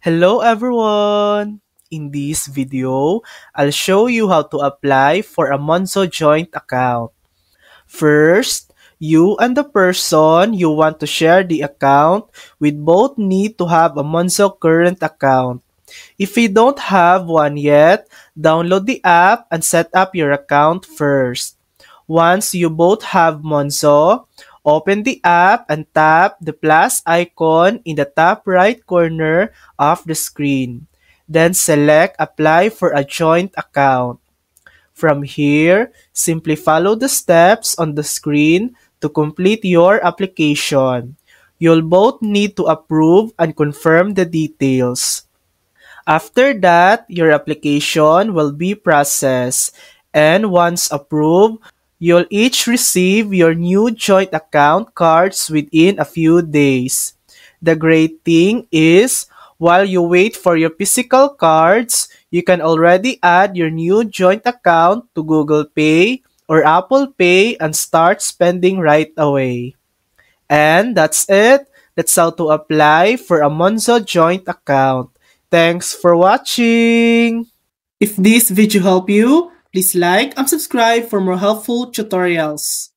Hello everyone! In this video, I'll show you how to apply for a Monzo joint account. First, you and the person you want to share the account with both need to have a Monzo current account. If you don't have one yet, download the app and set up your account first. Once you both have Monzo, open the app and tap the plus icon in the top right corner of the screen. Then select Apply for a joint account. From here, simply follow the steps on the screen to complete your application. You'll both need to approve and confirm the details. After that, your application will be processed, and once approved, you'll each receive your new joint account cards within a few days. The great thing is, while you wait for your physical cards, you can already add your new joint account to Google Pay or Apple Pay and start spending right away. And that's it. That's how to apply for a Monzo joint account. Thanks for watching! If this video helped you, please like and subscribe for more helpful tutorials.